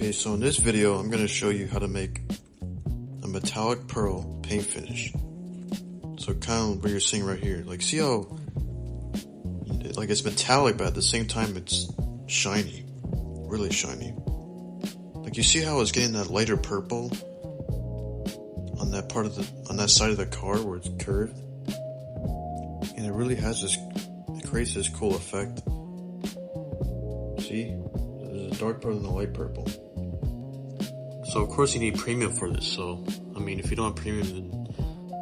Okay, so in this video, I'm going to show you how to make a metallic pearl paint finish. So kind of what you're seeing right here. Like, see how, like, it's metallic, but at the same time, it's shiny. Really shiny. Like, you see how it's getting that lighter purple on that part of on that side of the car where it's curved? And it really has this, it creates this cool effect. See? There's a dark purple and a light purple. So of course you need premium for this, so I mean, if you don't have premium, then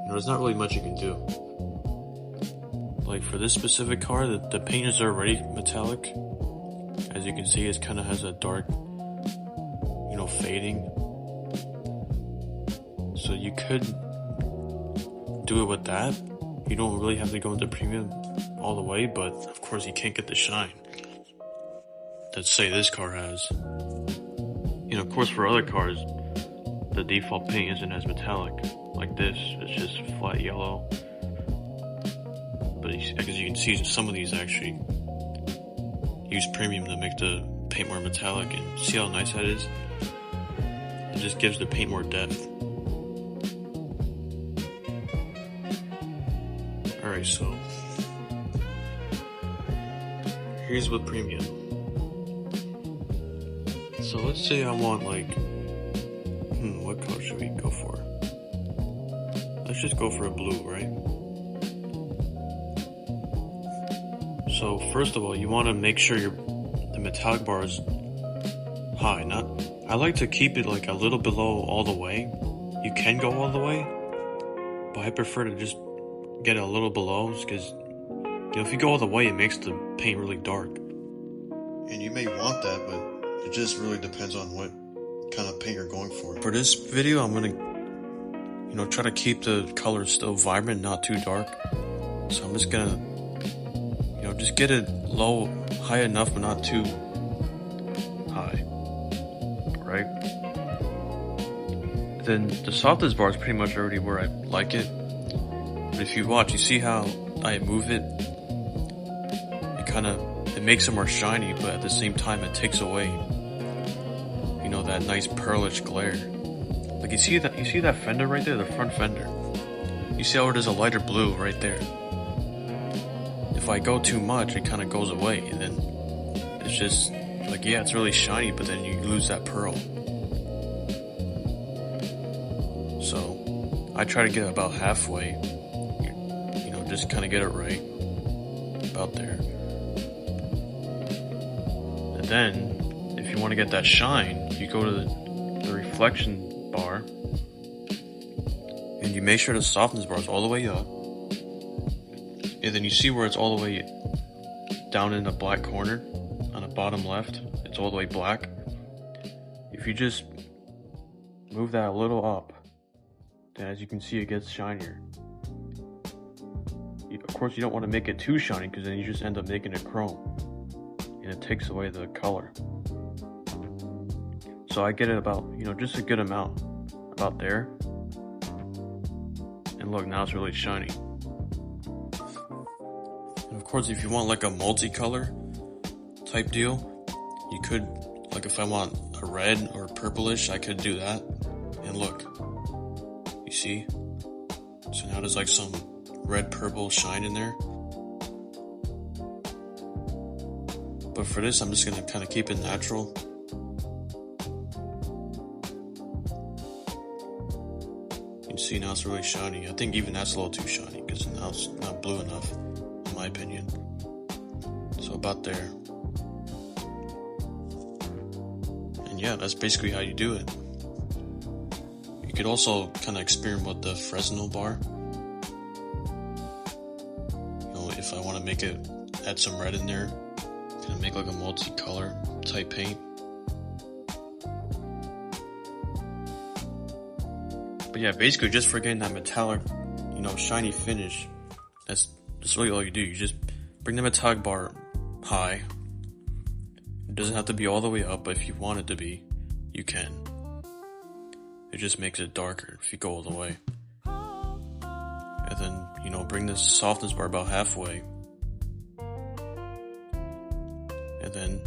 there's not really much you can do. Like for this specific car, the paint is already metallic. As you can see, it kind of has a dark, fading. So you could do it with that. You don't really have to go into premium all the way, but of course you can't get the shine that, say, this car has. Of course for other cars, the default paint isn't as metallic like this. It's just flat yellow. But as you can see, some of these actually use premium to make the paint more metallic, and see how nice that is? It just gives the paint more depth. Alright, so here's with premium. So let's say I want what color should we go for? Let's just go for a blue, right? So first of all, you want to make sure the metallic bar is high. I like to keep it like a little below all the way. You can go all the way, but I prefer to just get it a little below, because if you go all the way, it makes the paint really dark. And you may want that, but it just really depends on what kind of paint you're going for. For this video, I'm gonna, try to keep the color still vibrant, not too dark. So I'm just gonna, just get it high enough, but not too high, right? Then the softest bar is pretty much already where I like it. But if you watch, you see how I move it? It makes it more shiny, but at the same time, it takes away, that nice pearlish glare. Like you see that fender right there, the front fender. You see how there's a lighter blue right there. If I go too much, it kind of goes away, and then it's just like, yeah, it's really shiny, but then you lose that pearl. So I try to get about halfway, just kind of get it right about there. And then if you want to get that shine, you go to the reflection bar, and you make sure the softness bar is all the way up. And then you see where it's all the way down in the black corner on the bottom left, it's all the way black. If you just move that a little up, then as you can see, it gets shinier. Of course, you don't want to make it too shiny, because then you just end up making it chrome, and it takes away the color. So I get it about, just a good amount, about there. And look, now it's really shiny. And of course, if you want like a multicolor type deal, you could, like if I want a red or purplish, I could do that. And look, you see? So now there's like some red purple shine in there. But for this, I'm just gonna kind of keep it natural. You can see now it's really shiny. I think even that's a little too shiny, because now it's not blue enough, in my opinion. So about there. And yeah, that's basically how you do it. You could also kind of experiment with the Fresnel bar. If I want to make it, add some red in there, kind of make like a multicolor type paint. But yeah, basically just for getting that metallic, shiny finish, that's really all you do. You just bring the metallic bar high. It doesn't have to be all the way up, but if you want it to be, you can. It just makes it darker if you go all the way. And then, bring the softness bar about halfway. And then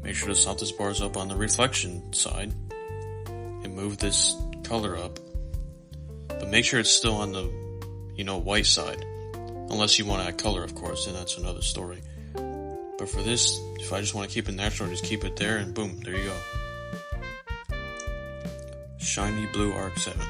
make sure to stop this bars up on the reflection side and move this color up. But make sure it's still on the, white side. Unless you want to add color, of course, then that's another story. But for this, if I just want to keep it natural, just keep it there and boom, there you go. Shiny blue Arc 7.